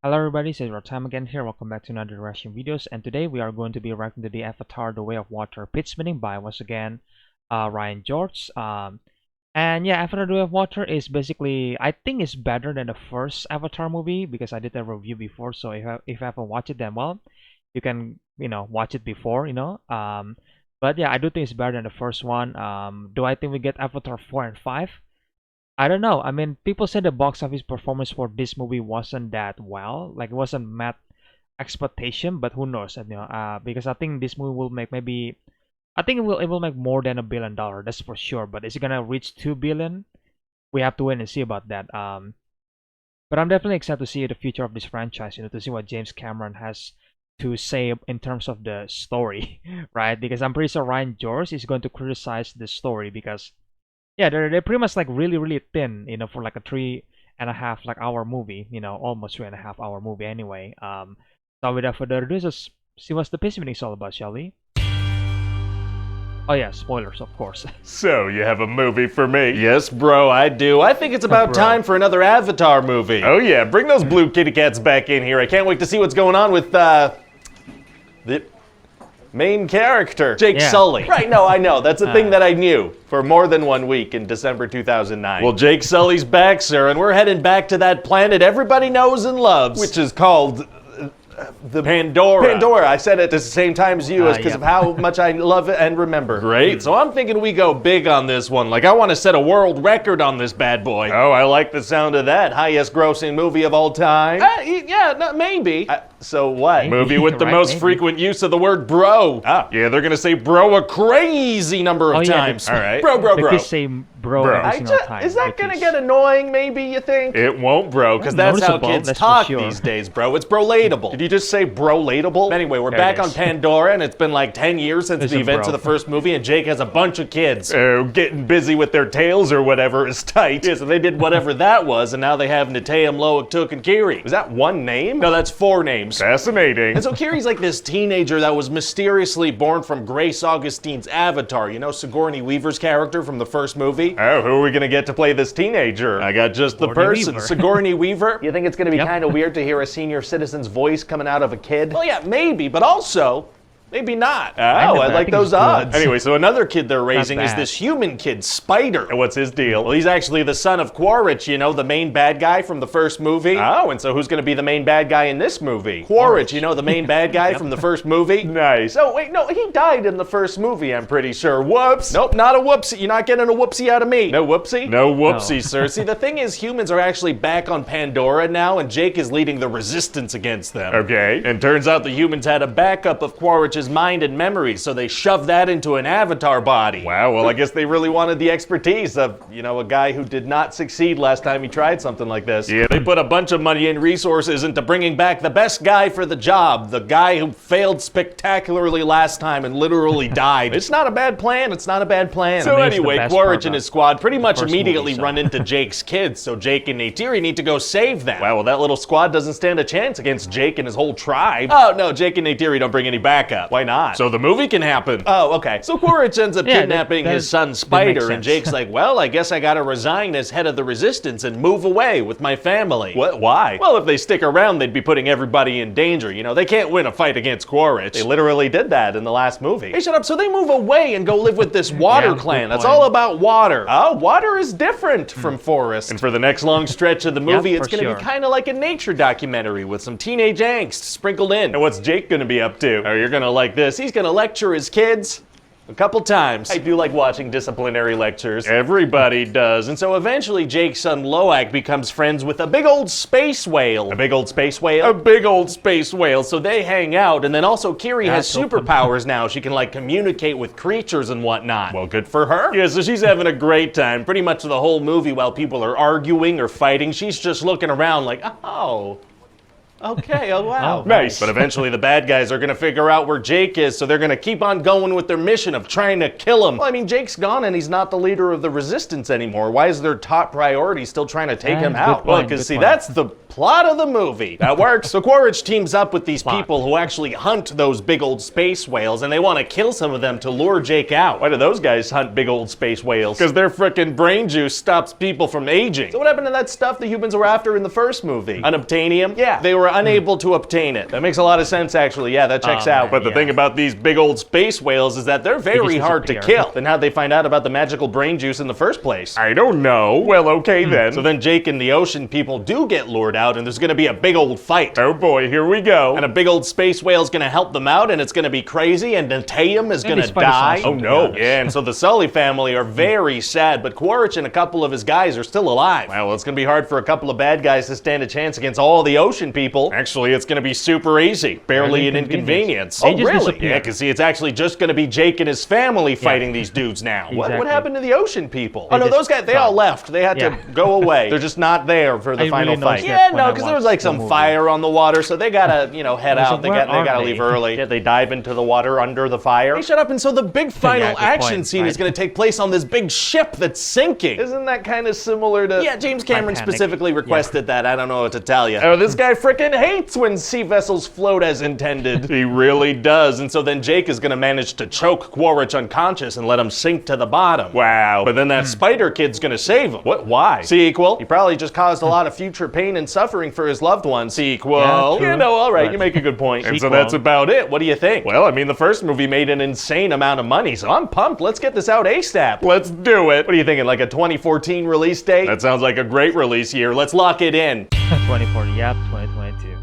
Hello everybody, it's EzraTime again here. Welcome back to another reaction videos, and today we are going to be reacting to the Avatar: The Way of Water pitch meeting by once again Ryan George. And yeah, Avatar: The Way of Water is basically, I think it's better than the first Avatar movie because I did a review before. So if you haven't watched it, then well, you can watch it before But yeah, I do think it's better than the first one. Do I think we get Avatar 4 and 5? I don't know. I mean, people said the box office performance for this movie wasn't that well. Like, it wasn't met expectation, but who knows? Because I think this movie will make maybe, I think it will make more than $1 billion. That's for sure. But is it gonna reach 2 billion? We have to wait and see about that. But I'm definitely excited to see the future of this franchise. To see what James Cameron has to say in terms of the story, right? Because I'm pretty sure Ryan George is going to criticize the story because yeah, they're pretty much like really thin, for like a 3.5 like hour movie, almost 3.5 hour movie anyway. So without further ado, just see what the pitch meeting is all about, shall we? Oh yeah, spoilers, of course. So, you have a movie for me? Yes, bro, I do. I think it's about time for another Avatar movie. Oh yeah, bring those blue kitty cats back in here. I can't wait to see what's going on with, the main character, Jake Yeah. Sully. Right, no, I know. That's a thing that I knew for more than 1 week in December 2009. Well, Jake Sully's back, sir, and we're heading back to that planet everybody knows and loves. which is called the Pandora. Pandora. I said it at the same time as you because yep. of how much I love it and remember. Great, so I'm thinking we go big on this one. Like, I want to set a world record on this bad boy. Oh, I like the sound of that. Highest grossing movie of all time. Yeah, no, maybe. So what? Movie with the Right, most maybe. frequent use of the word bro. Ah. Yeah, they're gonna say bro a crazy number of Oh, yeah, times. they- All right. Bro. They could say bro, Bro. every single time. Is that which gonna is- get annoying, maybe, you think? It won't, bro, because Yeah, that's how noticeable, kids that's for talk sure. these days, bro. It's brolatable. Did you just say brolatable? Anyway, we're There back it on is. Pandora, and it's been like 10 years since It's the a events bro. of the first movie, and Jake has a bunch of kids. Getting busy with their tails or whatever is tight. Yeah, so they did whatever that was, and now they have Neteyam, Loic, Tuk, and Kiri. Was that one name? No, that's 4 names. Fascinating. And so Kiri's like this teenager that was mysteriously born from Grace Augustine's avatar. You know Sigourney Weaver's character from the first movie? Oh, who are we gonna get to play this teenager? I got just the Sigourney person, Weaver. Sigourney Weaver. You think it's gonna be Yep. kind of weird to hear a senior citizen's voice coming out of a kid? Well, yeah, maybe, but also, maybe not. Oh, I I like think those it's good. odds. Anyway, so another kid they're raising is bad. this human kid, Spider. And what's his deal? Well, he's actually the son of Quaritch, the main bad guy from the first movie. Oh, and so who's gonna be the main bad guy in this movie? Quaritch, the main bad guy from the first movie. Nice. So wait, no, he died in the first movie, I'm pretty sure. Whoops. Nope, not a whoopsie. You're not getting a whoopsie out of me. No whoopsie? No whoopsie, Sir, see, the thing is, humans are actually back on Pandora now, and Jake is leading the resistance against them. Okay. And turns out the humans had a backup of Quaritch's mind and memories, so they shoved that into an avatar body. Wow, well, I guess they really Wanted the expertise of, a guy who did not succeed last time he tried something like this. Yeah, They put a bunch of money and resources into bringing back the best guy for the job, the guy who failed spectacularly last time and literally died. It's not a bad plan, it's not a bad plan. So I mean, it's the anyway, best Quaritch part and of his squad pretty much first immediately movie, so. run into Jake's kids, so Jake and Neytiri need to go save them. Wow, well that little squad doesn't stand a chance against Jake and his whole tribe. Oh no, Jake and Neytiri don't bring any backup. Why not? So the movie can happen. Oh, okay. So Quaritch ends up Yeah, kidnapping that- his son that Spider, makes and sense. Jake's like, well, I guess I gotta resign as head of the resistance and move away with my family. What? Why? Well, if they stick around, they'd be putting everybody in danger. They can't win a fight against Quaritch. They literally did that in the last movie. Hey, shut up. So they move away and go live with this water Yeah, good clan. That's point. all about water. Oh, water is different from forest. And for the next long stretch of the movie, Yeah, it's for going to sure. be kind of like a nature documentary with some teenage angst sprinkled in. And what's Jake gonna be up to? Oh, you're going to like this. He's going to lecture his kids a couple times. I do like watching disciplinary lectures. Everybody does. And so eventually Jake's son Loic becomes friends with a big old space whale. A big old space whale? A big old space whale. So they hang out. And then also Kiri has That's open. superpowers now. She can communicate with creatures and whatnot. Well, good for her. Yeah, so she's having a great time. Pretty much the whole movie while people are arguing or fighting, she's just looking around like, oh. Okay, oh wow. Oh, Nice. But eventually the bad guys are gonna figure out where Jake is, so they're gonna keep on going with their mission of trying to kill him. Well, I mean, Jake's gone and he's not the leader of the resistance anymore. Why is their top priority still trying to take him good out? Well, point, because good see, point. that's the plot of the movie. That works. So Quaritch teams up with these people who actually hunt those big old space whales, and they want to kill some of them to lure Jake out. Why do those guys hunt big old space whales? Because their frickin' brain juice stops people from aging. So what happened to that stuff the humans were after in the first movie? Unobtainium? Yeah. They were were unable to obtain it. That makes a lot of sense, actually. Yeah, that checks out. But the thing about these big old space whales is that they're very hard to kill. Then how'd they find out about the magical brain juice in the first place? I don't know. Well, okay then. So then Jake and the ocean people do get lured out, and there's gonna be a big old fight. Oh boy, here we go. And a big old space whale's gonna help them out, and it's gonna be crazy, and Natayam is gonna die. Oh no. Yeah, and so the Sully family are very sad, but Quaritch and a couple of his guys are still alive. Well, it's gonna be hard for a couple of bad guys to stand a chance against all the ocean people. Actually, it's gonna be super easy. Barely an inconvenience. They Oh, just really? disappear. Yeah, because see, it's actually just gonna be Jake and his family fighting these dudes now. What Exactly. happened to the ocean people? Oh no, just those guys, they all left. They had to go away. They're just not there for the I final really fight. noticed Yeah, that when no, I because there was watched like the some movie. fire on the water, so they gotta, head So out. They where gotta are leave they? early. Yeah, they dive into the water under the fire. Hey, shut up. And so the big final good action point, scene is right? gonna take place on this big ship that's sinking. Isn't that kind of similar to... Yeah, James Cameron Titanic. specifically requested that. I don't know what to tell you. Oh, this guy frickin' Hates when sea vessels float as intended. He really does. And so then Jake is gonna manage to choke Quaritch unconscious and let him sink to the bottom. Wow. But then that spider kid's gonna save him. What? Why? Sequel. He probably just caused a lot of future pain and suffering for his loved ones. Sequel. Yeah, true. All right, But- you make a good point. And so Sequel. that's about it. What do you think? Well, I mean, the first movie made an insane amount of money, so I'm pumped. Let's get this out ASAP. let's do it. What are you thinking, like a 2014 release date? That sounds like a great release year. Let's lock it in. 2040, yep, 2022.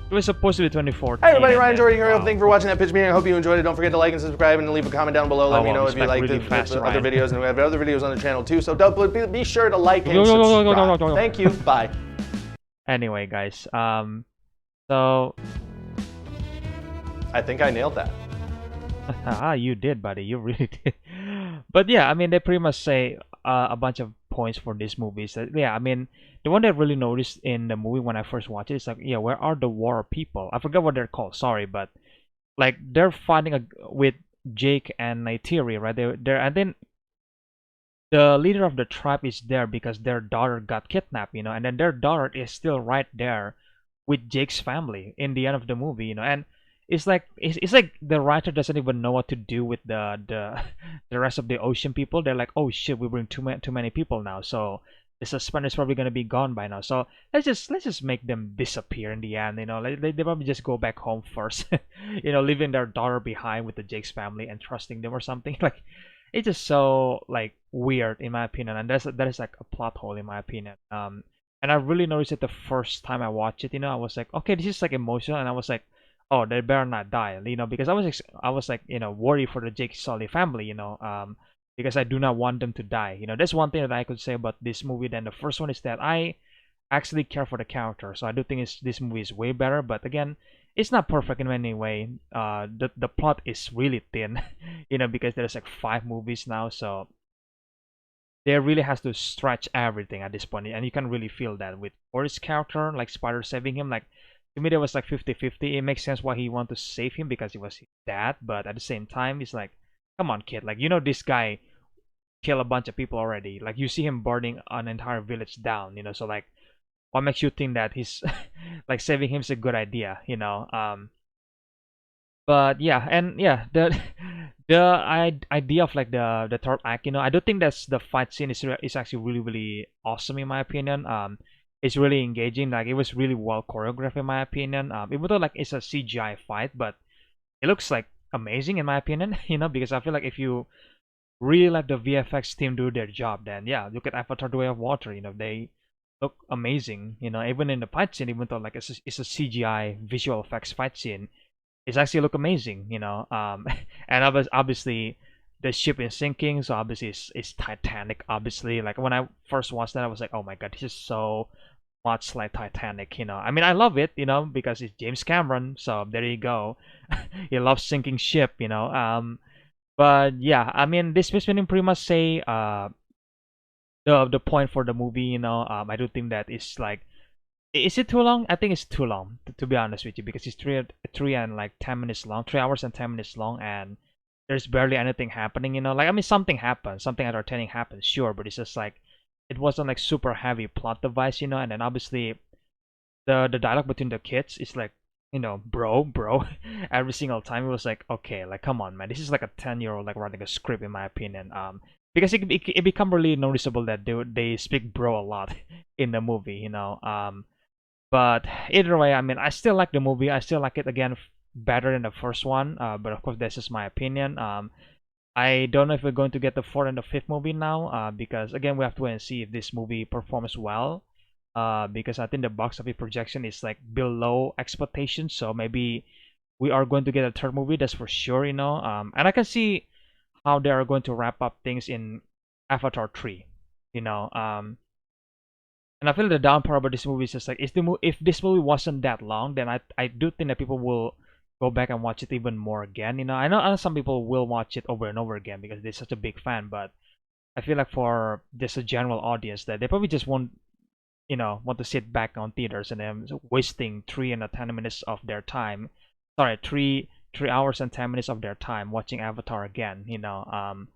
It was supposed to be 2014. Hey everybody, and Ryan then- Jordan here. wow. Thanks for watching that pitch meeting. I hope you enjoyed it. Don't forget to like and subscribe and leave a comment down below. Let me well, know if you respect like really the fast, other Ryan. videos, and we have other videos on the channel too. So be sure to like and Yo, yo, yo, yo, yo, yo, subscribe. yo, yo. Thank you. Bye. Anyway, guys, so I think I nailed that. you did, buddy. You really did. But yeah, I mean, they pretty much say a bunch of points for this movie. So yeah, I mean, the one that I really noticed in the movie when I first watched it is like, yeah, where are the war people? I forgot what they're called. Sorry, but like they're fighting with Jake and Neytiri, right? They're and then the leader of the tribe is there because their daughter got kidnapped, and then their daughter is still right there with Jake's family in the end of the movie, and it's like the writer doesn't even know what to do with the the rest of the ocean people. They're like, oh shit, we bring too many people now, so the suspense is probably gonna be gone by now. So let's just make them disappear in the end. They probably just go back home first, leaving their daughter behind with the Jake's family and trusting them or something. Like it's just so like weird in my opinion, and that is like a plot hole in my opinion. And I really noticed it the first time I watched it. I was like, okay, this is like emotional, and I was like, oh, they better not die, because I was like, worried for the Jake Sully family, because I do not want them to die. That's one thing that I could say about this movie. Then the first one is that I actually care for the character, so I do think this movie is way better. But again, it's not perfect in any way. The plot is really thin, because there's like 5 movies now, so they really has to stretch everything at this point, and you can really feel that with Forrest's character, like Spider saving him. Like to me, there was like 50-50. It makes sense why he wanted to save him because he was his dad, but at the same time, it's like, come on, kid. Like this guy killed a bunch of people already. Like you see him burning an entire village down. So like, what makes you think that he's like saving him is a good idea? But yeah, and yeah, the idea of like the third act, I do think that's the fight scene is actually really really awesome in my opinion. It's really engaging. Like it was really well choreographed in my opinion. Even though like it's a CGI fight, but it looks like amazing in my opinion. Because I feel like if you really let the VFX team do their job, then yeah, look at Avatar: The Way of Water. They look amazing. Even in the fight scene, even though like it's a CGI visual effects fight scene, it's actually look amazing. And obviously the ship is sinking, so obviously it's Titanic. Obviously, like when I first watched that, I was like, oh my god, this is so much like Titanic. I mean, I love it, because it's James Cameron, so there you go. He loves sinking ship, but yeah, I mean, this movie pretty much say the point for the movie. I do think that it's like, is it too long? I think it's too long, to be honest with you, because it's 3 and like 10 minutes long, 3 hours and 10 minutes long, and there's barely anything happening. Like I mean, something happens, something entertaining happens, sure, but it's just like it wasn't like super heavy plot device, and then obviously the dialogue between the kids is like, bro, every single time. It was like, okay, like come on, man, this is like a 10-year-old like writing a script in my opinion. Because it become really noticeable that they speak bro a lot in the movie. But either way, I mean, I still like the movie. I still like it again better than the first one. But of course, this is my opinion. I don't know if we're going to get the fourth and the fifth movie now, because again, we have to wait and see if this movie performs well. Because I think the box office projection is like below expectations, so maybe we are going to get a third movie. That's for sure, you know. And I can see how they are going to wrap up things in Avatar 3, you know. And I feel the down part about this movie is just like, if this movie wasn't that long, then I do think that people will go back and watch it even more again. You know, I know some people will watch it over and over again because they're such a big fan, but I feel like for just a general audience that they probably just won't, you know, want to sit back on theaters and then wasting 3 and 10 minutes of their time. Sorry, 3 hours and 10 minutes of their time watching Avatar again. You know,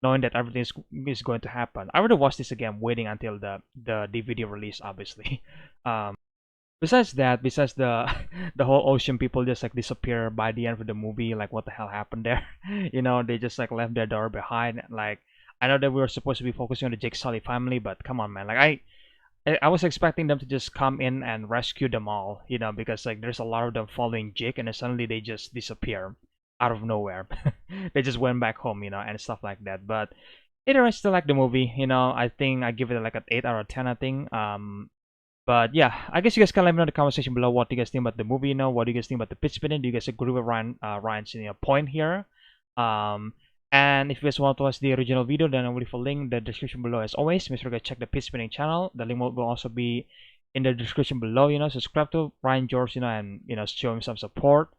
knowing that everything is going to happen. I would have watched this again, waiting until the DVD release, obviously. Um, besides that, besides the the whole ocean people just like disappear by the end of the movie, like what the hell happened there? You know, they just like left their door behind. Like I know that we were supposed to be focusing on the Jake Sully family, but come on, man. Like I was expecting them to just come in and rescue them all, you know, because like there's a lot of them following Jake, and then suddenly they just disappear out of nowhere. They just went back home, you know, and stuff like that. But either I still like the movie, you know. I think I give it like an 8 out of 10, I think. But yeah, I guess you guys can let me know in the comment section below what do you guys think about the movie. You know, what do you guys think about the pitch spinning? Do you guys agree with Ryan's, you know, point here? Um, and if you guys want to watch the original video, then I will leave a link in the description below. As always, make sure to check the pitch spinning channel. The link will also be in the description below. You know, subscribe to Ryan George, you know, and you know, show him some support.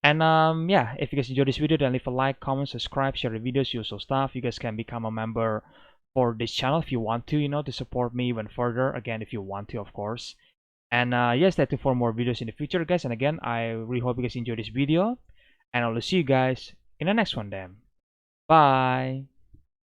And yeah, if you guys enjoyed this video, then leave a like, comment, subscribe, share the videos, usual stuff. You guys can become a member for this channel if you want to, you know, to support me even further. Again, if you want to, of course. And yes, stay tuned for more videos in the future, guys. And again, I really hope you guys enjoyed this video, and I will see you guys in the next one then. Bye.